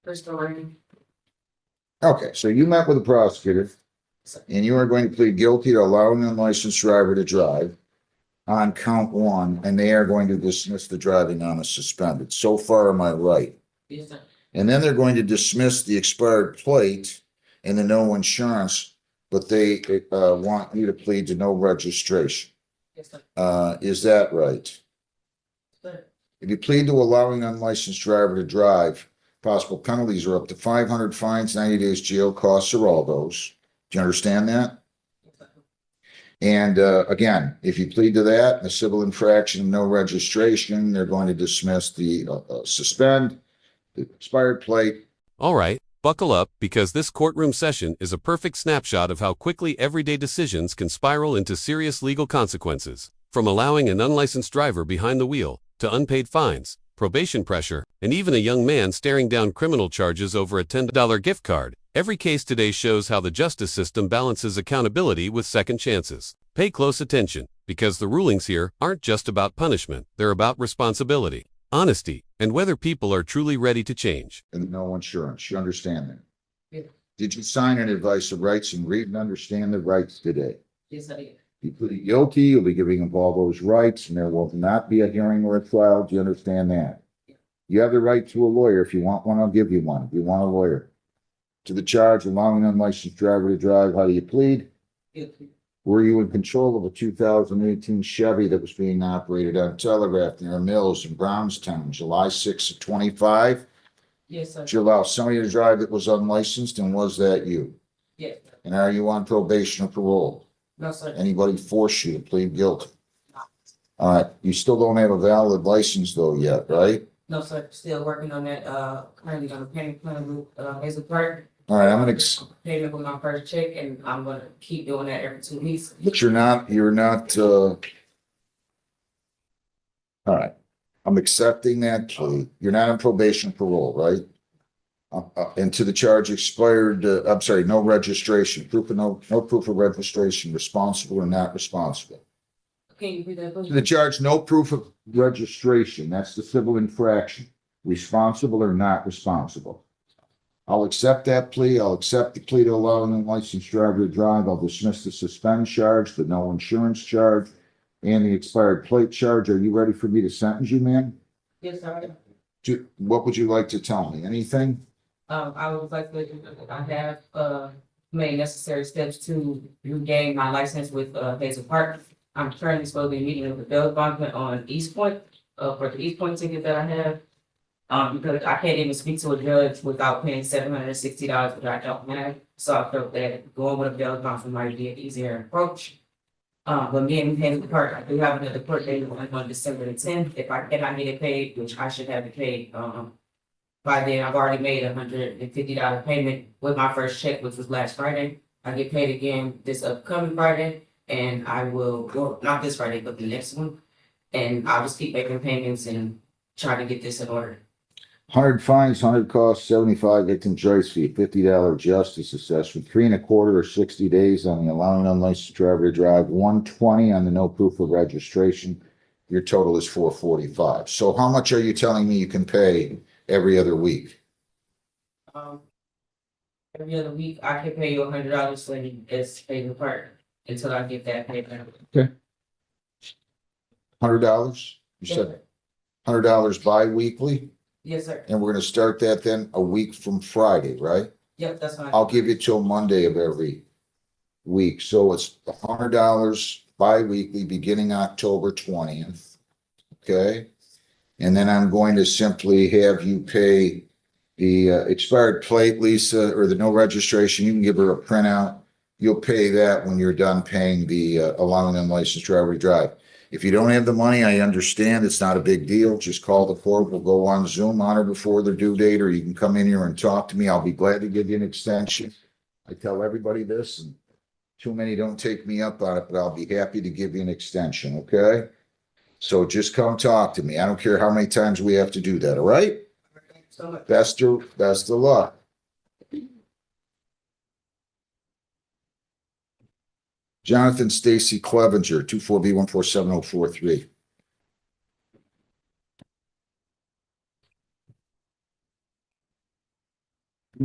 Restoring. Okay, so you met with the prosecutor and you are going to plead guilty to allowing an unlicensed driver to drive on count one, and they are going to dismiss the driving on a suspended. So far, am I right? Yes, sir. And then they're going to dismiss the expired plate and the no insurance, but they want you to plead to no registration. Yes, sir. Is that right? Sir. If you plead to allowing an unlicensed driver to drive, possible penalties are up to 500 fines, 90 days jail, costs are all those. Do you understand that? Yes, sir. And again, if you plead to that, a civil infraction, no registration, they're going to dismiss the suspend the expired plate. All right, buckle up, because this courtroom session is a perfect snapshot of how quickly everyday decisions can spiral into serious legal consequences. From allowing an unlicensed driver behind the wheel, to unpaid fines, probation pressure, and even a young man staring down criminal charges over a $10 gift card. Every case today shows how the justice system balances accountability with second chances. Pay close attention, because the rulings here aren't just about punishment, they're about responsibility, honesty, and whether people are truly ready to change. And no insurance. You understand that? Yeah. Did you sign an advice of rights and read and understand the rights today? Yes, I did. If you plead guilty, you'll be giving up all those rights, and there will not be a hearing or a trial. Do you understand that? Yeah. You have the right to a lawyer. If you want one, I'll give you one. If you want a lawyer. To the charge of allowing an unlicensed driver to drive, how do you plead? Guilty. Were you in control of a 2018 Chevy that was being operated on Telegraph near Mills in Brownstown, July 6th of 25? Yes, sir. Did you allow somebody to drive that was unlicensed, and was that you? Yes. And are you on probation or parole? No, sir. Anybody force you to plead guilty? No. All right, you still don't have a valid license though yet, right? No, sir. Still working on that, currently on a payment plan with, Hazel Park. All right, Payment with my first check, and I'm gonna keep doing that every 2 weeks. but you're not, all right. I'm accepting that plea. You're not on probation or parole, right? And to the charge expired, I'm sorry, no registration, no proof of registration, responsible or not responsible. Can you read that, To please? the charge, no proof of registration, that's the civil infraction, responsible or not responsible. I'll accept that plea. I'll accept the plea to allow an unlicensed driver to drive. I'll dismiss the suspend charge, the no insurance charge, and the expired plate charge. Are you ready for me to sentence you, man? Yes, sir. What would you like to tell me? Anything? I would like to, I have, made necessary steps to regain my license with, Hazel Park. I'm currently supposed to be meeting with the bail bondsman on East Point, for the East Point ticket that I have. Because I can't even speak to a judge without paying $760, which I don't have. So I felt that going with a bail bondsman might be an easier approach. But me and Hazel Park, I do have another court date on December the 10th. If I cannot get it paid, which I should have it paid, by then, I've already made $150 payment with my first check, which was last Friday. I get paid again this upcoming Friday, and I will, well, not this Friday, but the next one. And I'll just keep making payments and try to get this in order. 100 fines, 100 costs, 75 victim choice fee, $50 justice assessment, 3 1/4 or 60 days on the allowing unlicensed driver to drive, 120 on the no proof of registration. Your total is 445. So how much are you telling me you can pay every other week? Every other week, I can pay you $100 so it's paid apart until I get that paid back. $100? You said $100 bi-weekly? Yes, sir. And we're gonna start that then a week from Friday, right? Yep, that's fine. I'll give you till Monday of every week. So it's $100 bi-weekly beginning October 20th. Okay? And then I'm going to simply have you pay the expired plate, Lisa, or the no registration. You can give her a printout. You'll pay that when you're done paying the allowing unlicensed driver to drive. If you don't have the money, I understand. It's not a big deal. Just call the court. We'll go on Zoom on or before the due date, or you can come in here and talk to me. I'll be glad to give you an extension. I tell everybody this, and too many don't take me up on it, but I'll be happy to give you an extension, okay? So just come talk to me. I don't care how many times we have to do that, all right? Thank you so much. Best of luck. Jonathan Stacy Clevenger, 24B147043.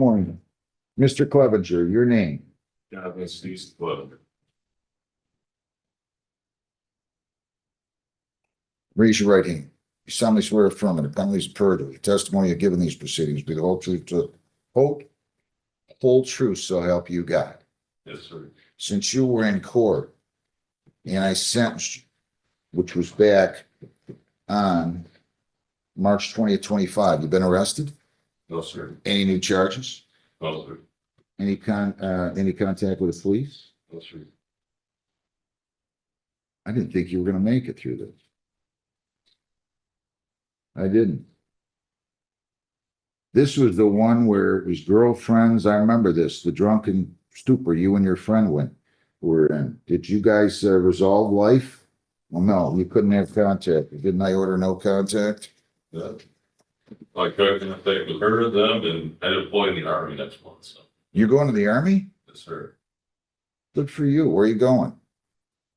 morning. Mr. Clevenger, your name? Jonathan Steve Club. Raise your right hand. You solemnly swear affirm the penalties of perjury, testimony you give in these proceedings, be the whole truth to whole truth, so help you God. Yes, sir. Since you were in court and I sentenced you, which was back on March 20th, 25, you been arrested? No, sir. Any new charges? No, sir. Any contact with the police? No, sir. I didn't think you were gonna make it through this. I didn't. This was the one where it was girlfriends. I remember this, the drunken stupor you and your friend were in. Did you guys resolve life? Well, no, you couldn't have contact. Didn't I order no contact? Yeah. I cooked and I think with her of them and I deployed in the army next month, so. You're going to the army? Yes, sir. Good for you. Where are you going?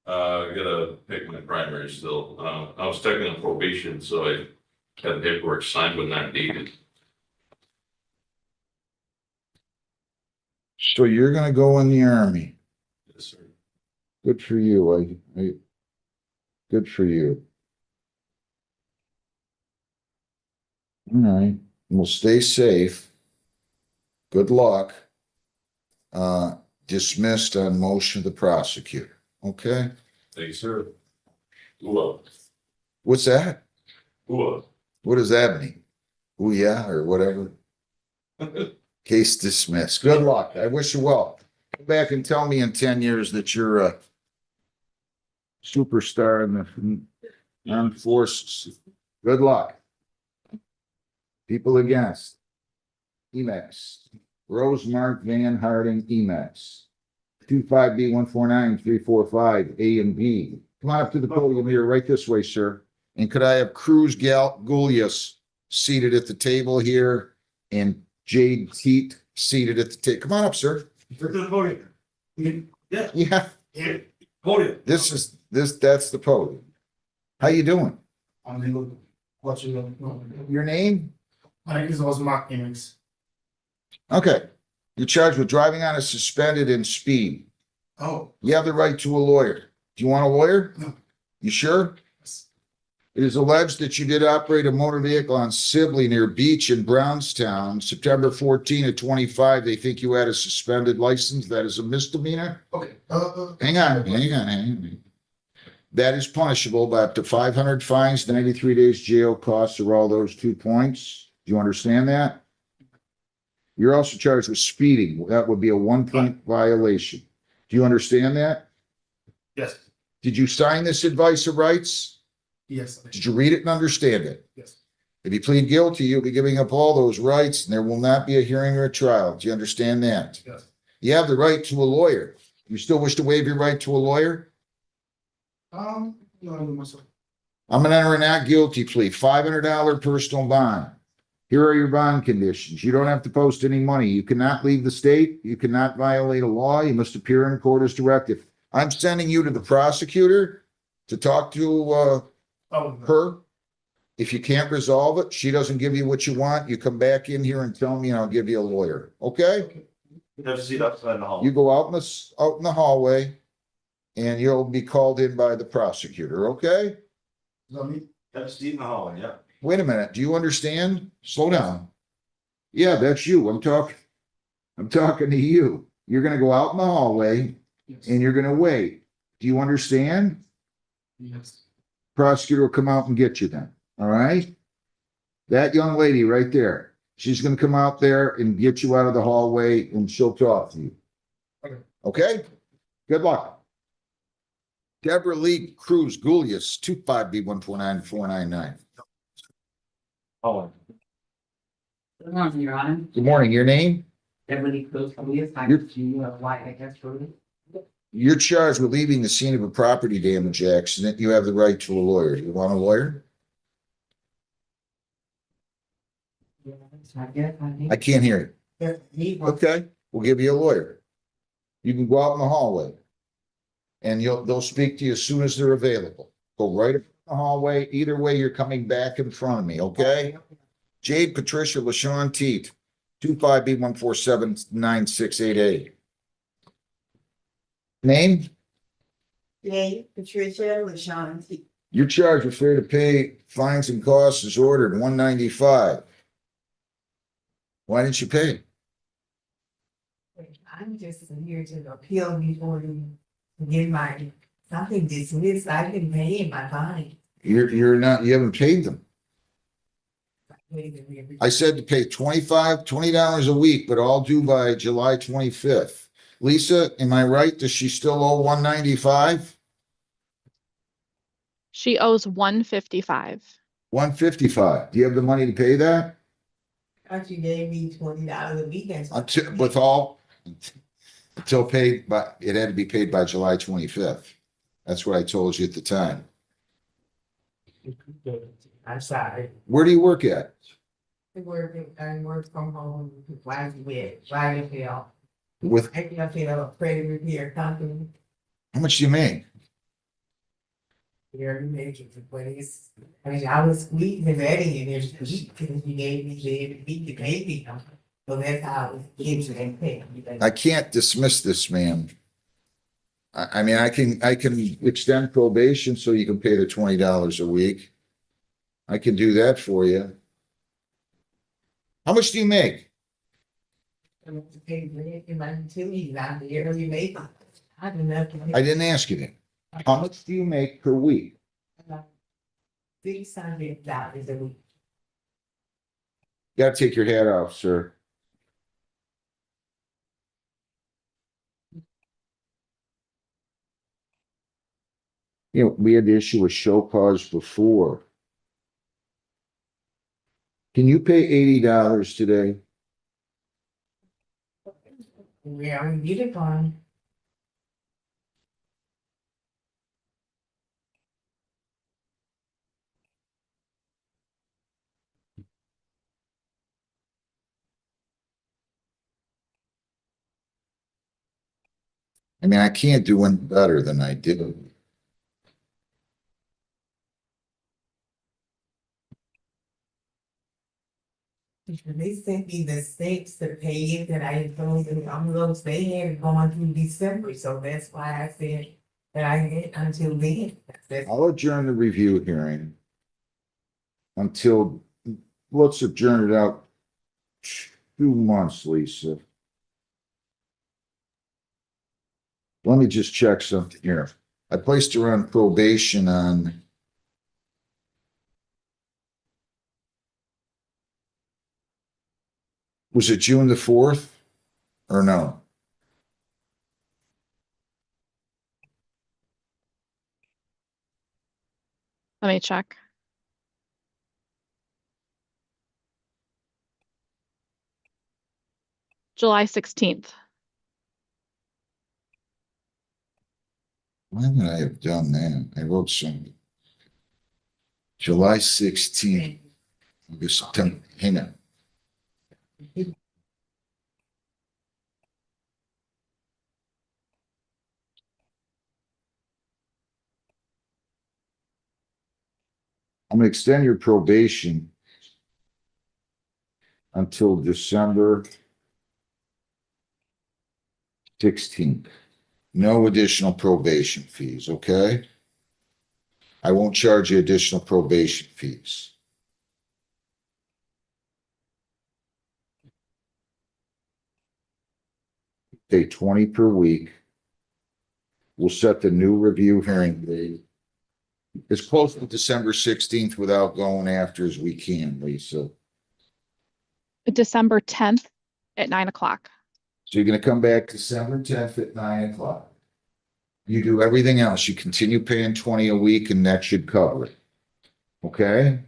I gotta pick my primary still. I was technically on probation, so I had the paperwork signed but not dated. So you're gonna go in the army. Yes, sir. Good for you. Good for you. All right. Well, stay safe. Good luck. Dismissed on motion of the prosecutor. Okay. Thank you, sir. Ooh, What's that? ooh. What does that mean? Oh, yeah, or whatever. Case dismissed. Good luck. I wish you well. Come back and tell me in 10 years that you're a superstar in the armed forces. Good luck. People against. Emacs. Rosemark Van Harding Emacs. 25B149345 A and B. Come on up to the podium here, right this way, sir. And could I have Cruz Gulius seated at the table here and Jade Teat seated at the table? Come on up, sir. Yeah, Yeah, yeah, podium. that's the podium. How you doing? I'm gonna watch you. Your name? My name is Mark Emmons. Okay. You're charged with driving on a suspended and speed. Oh, You have the right to a lawyer. Do you want a lawyer? No. You sure? yes. It is alleged that you did operate a motor vehicle on Sibley near Beach in Brownstown, September 14 of 25. They think you had a suspended license. That is a misdemeanor. Okay. Hang on. That is punishable by up to 500 fines, 93 days jail, costs are all those 2 points. Do you understand that? You're also charged with speeding. That would be a 1-point violation. Do you understand that? Yes, Did you sign this advice of rights? yes, Did you read it and understand it? yes, If you plead guilty, you'll be giving up all those rights and there will not be a hearing or a trial. Do you understand that? yes. You have the right to a lawyer. You still wish to waive your right to a lawyer? No, myself. I'm gonna enter a not guilty plea, $500 personal bond. Here are your bond conditions. You don't have to post any money. You cannot leave the state. You cannot violate a law. You must appear in court as directed. I'm sending you to the prosecutor to talk to her. If you can't resolve it, she doesn't give you what you want, you come back in here and tell me and I'll give you a lawyer, okay? Have a seat outside the hall. You go out in the hallway and you'll be called in by the prosecutor, okay? Have a seat in the hallway, yeah. Wait a minute, do you understand? Slow down. Yeah, that's you. I'm talking to you. You're gonna go out in the hallway Yes. and you're gonna wait. Do you understand? Yes. Prosecutor will come out and get you then, all right? That young lady right there, she's gonna come out there and get you out of the hallway and she'll talk to you. Okay. Okay? Good luck. Deborah Lee Cruz Gulius, 25B149499. Oh. Good morning, Your Honor. Good morning, your name? Beverly Cruz, Police, I You're- you white, I guess, for me. You're charged with leaving the scene of a property damage accident. You have the right to a lawyer. You want a lawyer? I guess I need. I can't hear you. Okay, we'll give you a lawyer. You can go out in the hallway. And they'll speak to you as soon as they're available. Go right in the hallway. Either way, you're coming back in front of me, okay? Jade Patricia LaShawn Teet, 25B1479688. Name? Yay, Patricia LaShawn. Your charge with failure to pay fines and costs is ordered $195. Why didn't you pay? I'm just here to appeal before you get my something dismissed. I've been paying my fine. You haven't paid them. I said to pay $20 a week, but all due by July 25th. Lisa, am I right? Does she still owe $195? She owes 155. $155. Do you have the money to pay that? Thought you gave me $20 a week. Until paid, but it had to be paid by July 25th. That's what I told you at the time. I'm sorry. Where do you work at? I work from home. Why you feel? With, I feel a credit repair company. how much do you make? Here, making the place. I mean, I was squeezing and ready and there's because you gave me the baby. So that's how it gives you and pay. I can't dismiss this, ma'am. I mean, I can extend probation so you can pay the $20 a week. I can do that for you. How much do you make? I'm to pay rent and my utilities out there, you make. I don't know. I didn't ask you that. How much do you make per week? $600 a week. You gotta take your hat off, sir. You know, we had the issue with show cause before. Can you pay $80 today? We already did it on. I mean, I can't do any better than I did. They sent me the stakes to pay it that I told them I'm gonna stay here going through December, so that's why I said that I get until then. That's I'll adjourn the review hearing until, let's adjourn it out 2 months, Lisa. Let me just check something here. I placed her on probation on was it June the 4th or no? Let me check. July 16th. Why would I have done that? I wrote some. July 16th. August, September, hang on. I'm gonna extend your probation until December 16th. No additional probation fees, okay? I won't charge you additional probation fees. Pay 20 per week. We'll set the new review hearing date as close to December 16th without going after as we can, Lisa. December 10th at 9 o'clock. So you're gonna come back December 10th at 9 o'clock. You do everything else. You continue paying 20 a week and that should cover it. Okay?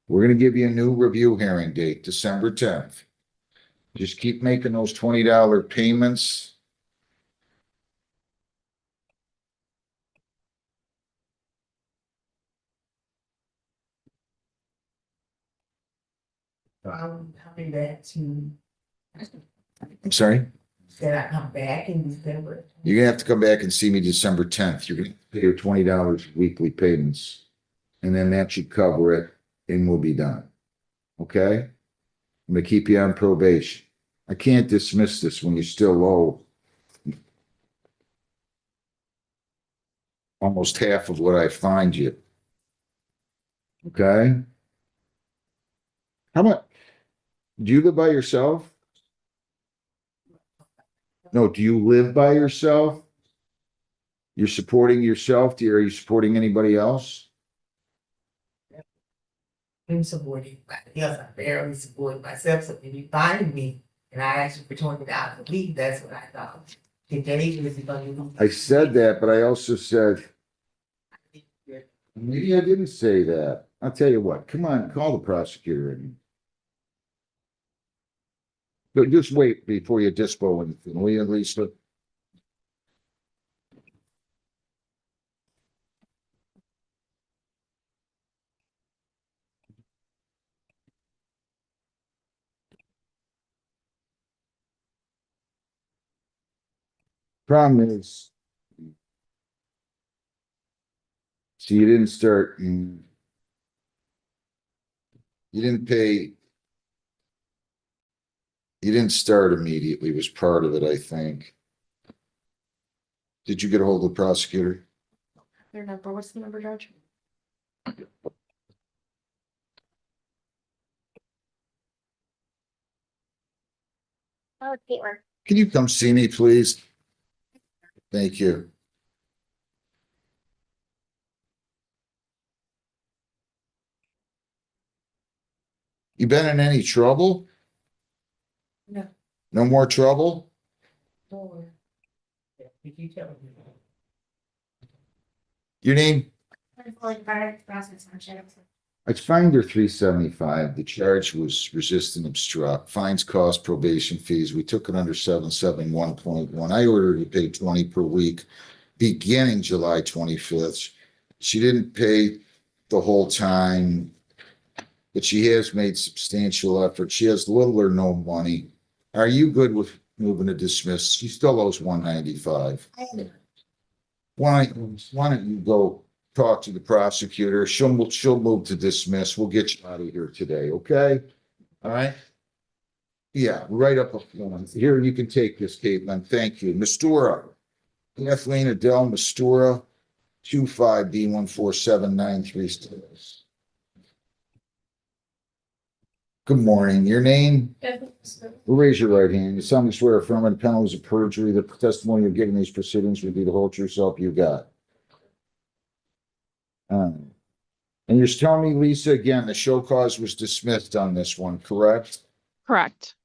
We're gonna give you a new review hearing date, December 10th. Just keep making those $20 payments. So I'm coming back to, I'm sorry? said I come back in December. You're gonna have to come back and see me December 10th. You're gonna pay your $20 weekly payments. And then that should cover it and we'll be done. Okay? I'm gonna keep you on probation. I can't dismiss this when you're still owe almost half of what I fined you. Okay? How much? Do you live by yourself? No, do you live by yourself? You're supporting yourself? Are you supporting anybody else? I'm supporting anybody else. I barely support myself. So if you find me and I ask you for $20 a week, that's what I thought. Today was going I said that, but I also said, maybe I didn't say that. I'll tell you what, come on, call the prosecutor in. But just wait before you dispo anything, will you, Lisa? Problem is, see, you didn't start, you didn't pay. You didn't start immediately, was part of it, I think. Did you get a hold of the prosecutor? Their number, what's the number, Judge? Oh, Caitlin. Can you come see me, please? Thank you. You been in any trouble? No. No more trouble? for. Did you tell me? Your name? Township. It's fined her $375. The charge was resist and obstruct. Fines, cost, probation fees. We took it under 771.1. I ordered her to pay 20 per week beginning July 25th. She didn't pay the whole time, but she has made substantial effort. She has little or no money. Are you good with moving to dismiss? She still owes 195. Why don't you go talk to the prosecutor? She'll move to dismiss. We'll get you out of here today, okay? All right? Yeah, right up. Here, you can take this, Caitlin. Thank you. Mistura. Kathleen Adele Mistura, 25B14793. Good morning. Your name? Raise your right hand. You solemnly swear affirm under penalties of perjury that the testimony you're giving these proceedings will be the whole true self you got. And you're telling me, Lisa, again, the show cause was dismissed on this one, correct? Correct.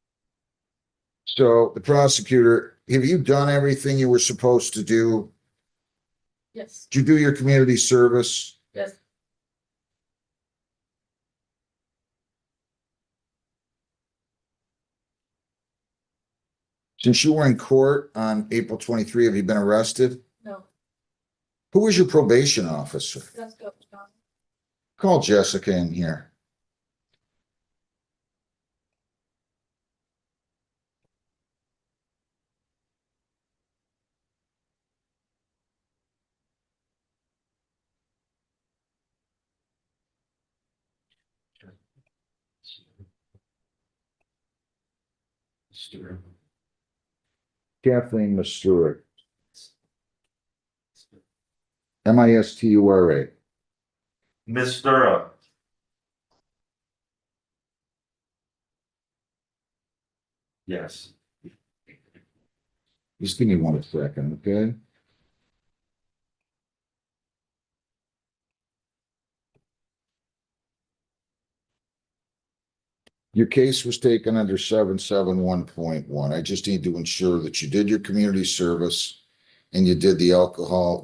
So the prosecutor, have you done everything you were supposed to do? Yes, Did you do your community service? yes. Since you were in court on April 23, have you been arrested? No, Who was your probation officer? let's go. Call Jessica in here. Kathleen Mistura. Mistura. Mr. Yes. Just give me 1 second, okay? Your case was taken under 771.1. I just need to ensure that you did your community service and you did the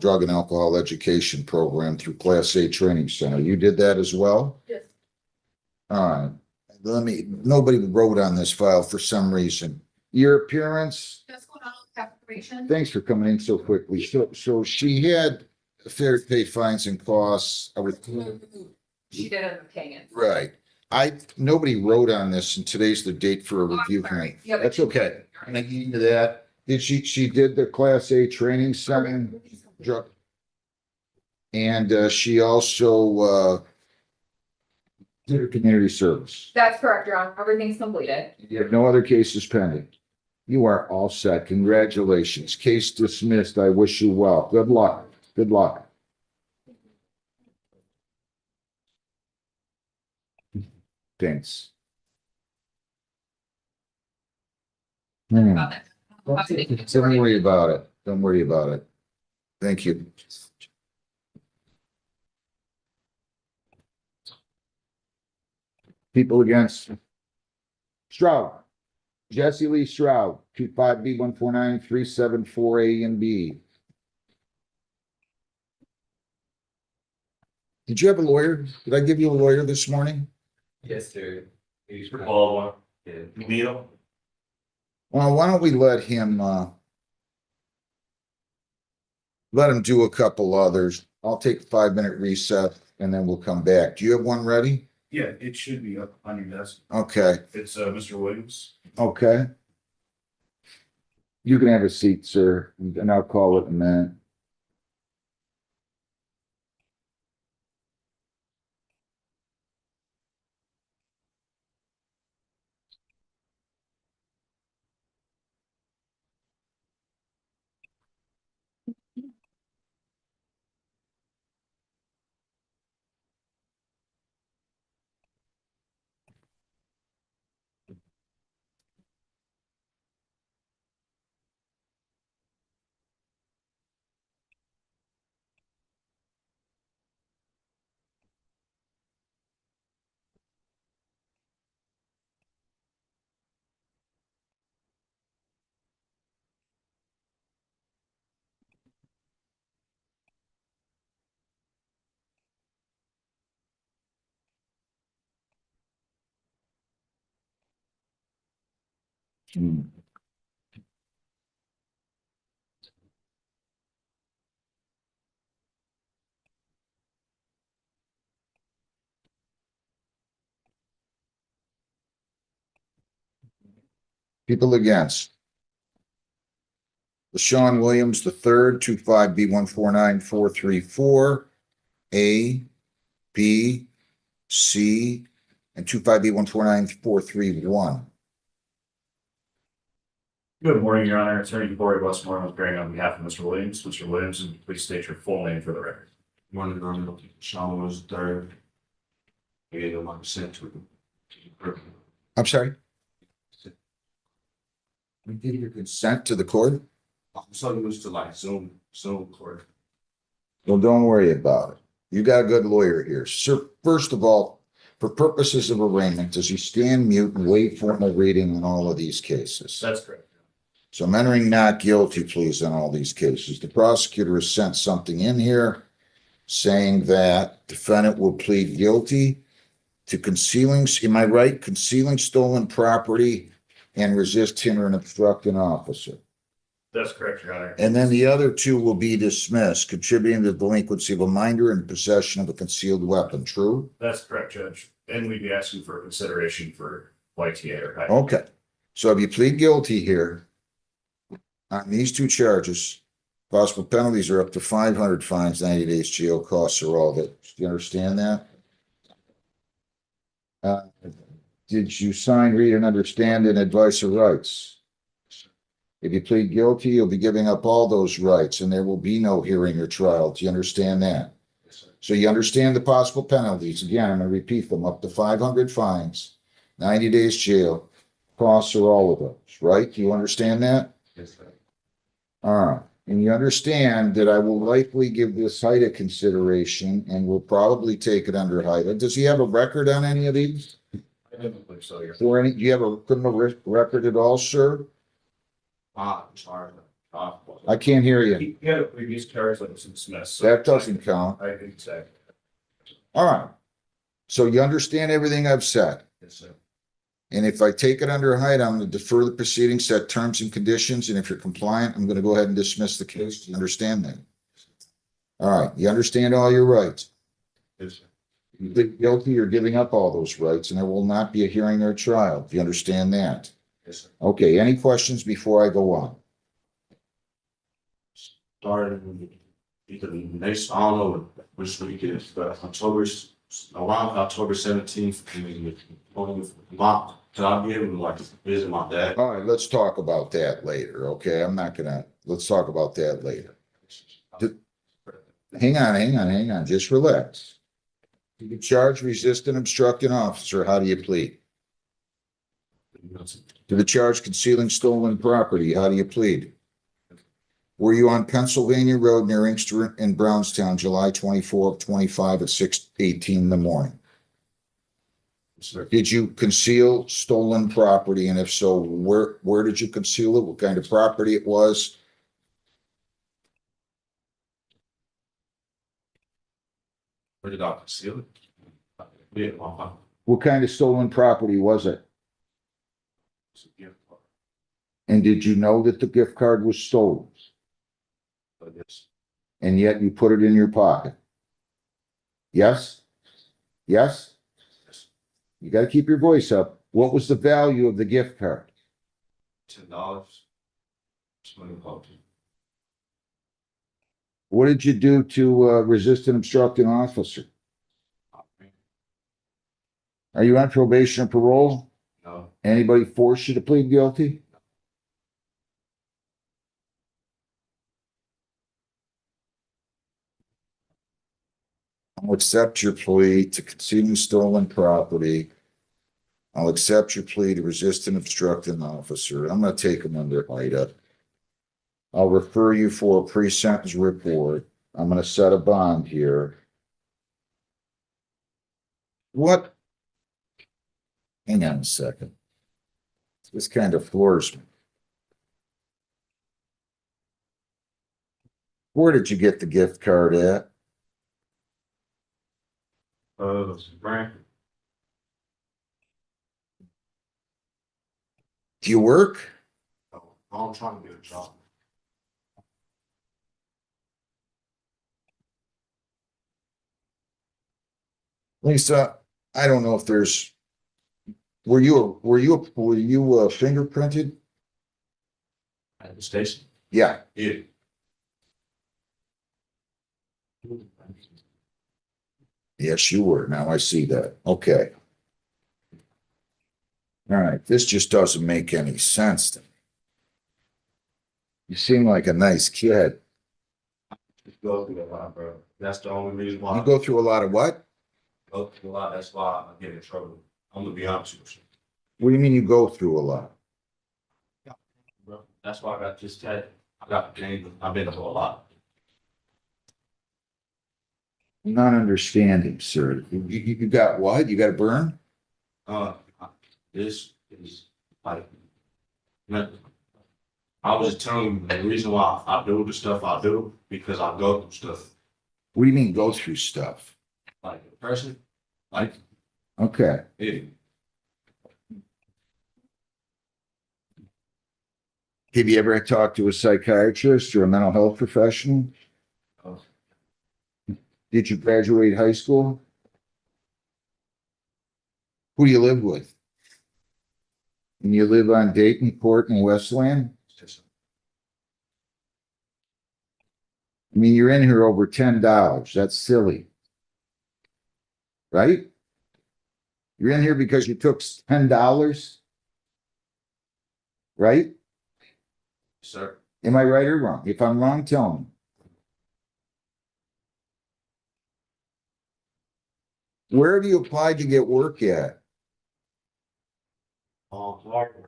drug and alcohol education program through Class A Training Center. You did that as well? Yes. All right. Nobody wrote on this file for some reason. Your appearance, Just going on preparation. thanks for coming in so quickly. So she had fair pay fines and costs. She didn't pay it. Right. Nobody wrote on this and today's the date for a review hearing. Yeah, but- That's okay. And I get into that. Did she did the Class A training center drug? And she also Consider community service. That's correct, Your Honor. Everything's completed. You have no other cases pending. You are all set. Congratulations. Case dismissed. I wish you well. Good luck. Good luck. Thanks. About that. Don't worry about it. Don't worry about it. Thank you. People against Stroud. Jesse Lee Stroud, 25B149-374A and B. Did you have a lawyer? Did I give you a lawyer this morning? Yes, sir. He's for Baldwin. Yeah. Neil? Well, why don't we let him do a couple others. I'll take a 5-minute reset and then we'll come back. Do you have one ready? Yeah, it should be up on your desk. Okay, It's Mr. Williams. okay. You can have a seat, sir, and I'll call it in a minute. Hmm. People against. LaShawn Williams III, 25B149-434, A, B, C, and 25B149-431. Good morning, Your Honor. Attorney Corey Westmore appearing on behalf of Mr. Williams. Mr. Williams, and please state your full name for the record. Morning, Your Honor. Sean was third. I gave my consent to him. I'm sorry? We give your consent to the court? I'm sorry, it was to like Zoom court. Well, don't worry about it. You got a good lawyer here. Sir, first of all, for purposes of arraignment, does he stand mute and wait formal reading on all of these cases? That's correct. So I'm entering not guilty pleas on all these cases. The prosecutor has sent something in here saying that defendant will plead guilty to concealing, am I right? Concealing stolen property and resist, hinder, and obstruct an officer. That's correct, Your Honor. And then the other two will be dismissed, contributing to the delinquency of a minor and possession of a concealed weapon. True? That's correct, Judge. And we'd be asking for consideration for YTA or high. Okay. So if you plead guilty here on these two charges, possible penalties are up to 500 fines, 90 days jail, costs are all that. Do you understand that? Did you sign, read, and understand and advice of rights? If you plead guilty, you'll be giving up all those rights and there will be no hearing or trial. Do you understand that? Yes, sir. So you understand the possible penalties. Again, I'm going to repeat them, up to 500 fines, 90 days jail, costs are all of those, right? Do you understand that? Yes, sir. All right. And you understand that I will likely give this HIDA consideration and will probably take it under HIDA. Does he have a record on any of these? I don't believe so, Your Honor. Or any, do you have a criminal record at all, sir? I'm sorry. I can't hear you. He had a previous charge that was dismissed. so That doesn't count. I think so. All right. So you understand everything I've said. Yes, sir. And if I take it under HIDA, I'm going to defer the proceedings, set terms and conditions. And if you're compliant, I'm going to go ahead and dismiss the case. Do you understand that? All right. You understand all your rights. Yes, sir. You plead guilty, you're giving up all those rights and there will not be a hearing or trial. Do you understand that? Yes, sir. Okay. Any questions before I go on? Started because next, I don't know which week it is, but October around October 17th, can I be able to like visit my dad? All right, let's talk about that later, okay? Let's talk about that later. Hang on, just relax. You charge resisting obstructing officer, how do you plead? To the charge concealing stolen property, how do you plead? Were you on Pennsylvania Road near Inkster in Brownstown, July 24 25 at 6:18 in the morning? Sir, Did you conceal stolen property? And if so, where did you conceal it? What kind of property it was? where did I conceal it? Yeah, my What kind of stolen property was it? gift card, And did you know that the gift card was stolen? but yes, And yet you put it in your pocket? Yes? Yes? yes, You got to keep your voice up. What was the value of the gift card? $10. Swimming pool. What did you do to resist an obstructing officer? Are you on probation or parole? No, Anybody force you to plead guilty? I'll accept your plea to concealing stolen property. I'll accept your plea to resist an obstructing officer. I'm going to take them under IDA. I'll refer you for a pre-sentence report. I'm going to set a bond here. What? Hang on a second. This kind of floors me. Where did you get the gift card at? Frank, Do you work? I'm trying to get a job. Lisa, I don't know if there's, were you fingerprinted? At the station? Yeah. Yeah. Yes, you were. Now I see that. Okay. All right. This just doesn't make any sense to me. You seem like a nice kid. Go through a lot, bro. That's the only reason why. You go through a lot of what? Go through a lot. That's why I get in trouble. I'm gonna be honest with you, What do you mean you go through a lot? bro. That's why I got this tattoo. I got the game. I've been through a lot. I'm not understanding, sir. You got what? You got a burn? Uh, this is like, man, I was just telling you the reason why I do the stuff I do because I go through stuff What do you mean go through stuff? like a person, like Okay. it. Have you ever talked to a psychiatrist or a mental health professional? Oh. Did you graduate high school? Who do you live with? And you live on Dayton Court in Westland? I mean, you're in here over $10. That's silly. Right? You're in here because you took $10? Right? Sir, Am I right or wrong? If I'm wrong, tell me. Where have you applied to get work at? Harvard,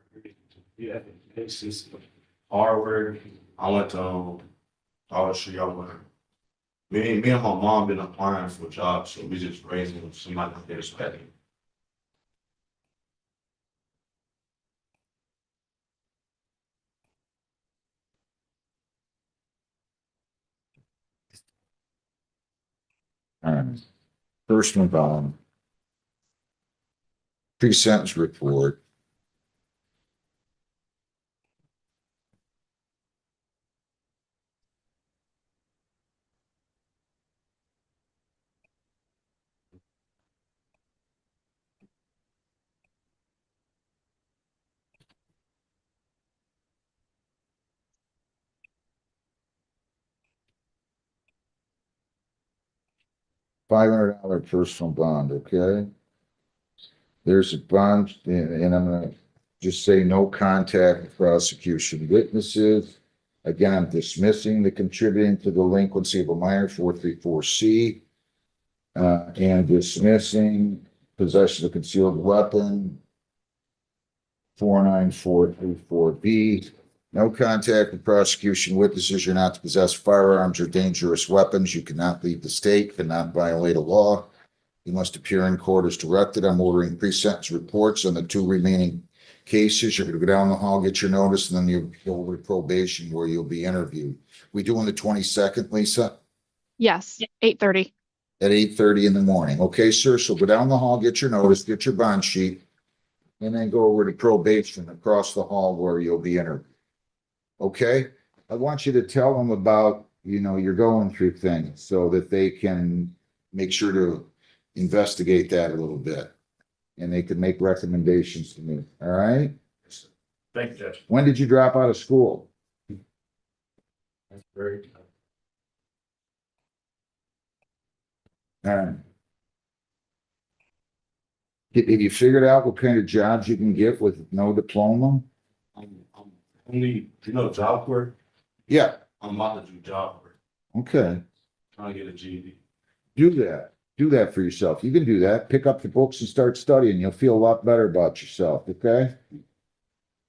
yeah, it's just Harvard. I went to, I'll show y'all where. Me and my mom been applying for jobs, so we just raising somebody that's better. First one, pre-sentence report. $500 personal bond, okay? There's a bond, and I'm gonna just say no contact with prosecution witnesses. Again, I'm dismissing the contributing to delinquency of a minor 434C. And dismissing possession of concealed weapon 49434B. No contact with prosecution witnesses. You're not to possess firearms or dangerous weapons. You cannot leave the state, cannot violate a law. You must appear in court as directed. I'm ordering pre-sentence reports on the 2 remaining cases. You're going to go down the hall, get your notice, and then you'll go over to probation where you'll be interviewed. We doing the 22nd, Lisa? Yes, 8:30. At 8:30 in the morning. Okay, sir, so go down the hall, get your notice, get your bond sheet, and then go over to probation across the hall where you'll be interviewed. Okay? I want you to tell them about, you're going through things so that they can make sure to investigate that a little bit. And they can make recommendations to me, all right? Thank you, Judge. When did you drop out of school? That's very good. All right. Have you figured out what kind of jobs you can get with no diploma? I'm only, job work. Yeah, I'm about to do job work. okay. Trying to get a GED. Do that. Do that for yourself. You can do that. Pick up the books and start studying. You'll feel a lot better about yourself, okay?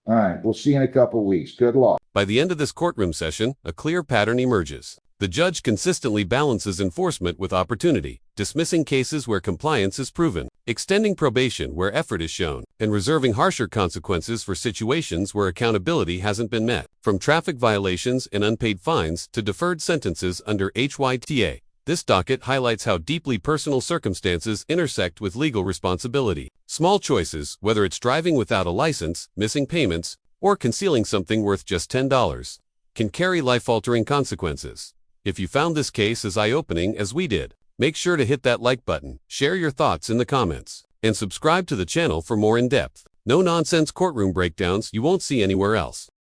All right, we'll see you in a couple of weeks. Good luck. By the end of this courtroom session, a clear pattern emerges. The judge consistently balances enforcement with opportunity, dismissing cases where compliance is proven, extending probation where effort is shown, and reserving harsher consequences for situations where accountability hasn't been met. From traffic violations and unpaid fines to deferred sentences under HYTA, this docket highlights how deeply personal circumstances intersect with legal responsibility. Small choices, whether it's driving without a license, missing payments, or concealing something worth just $10, can carry life-altering consequences. If you found this case as eye-opening as we did, make sure to hit that like button, share your thoughts in the comments, and subscribe to the channel for more in-depth, no-nonsense courtroom breakdowns you won't see anywhere else.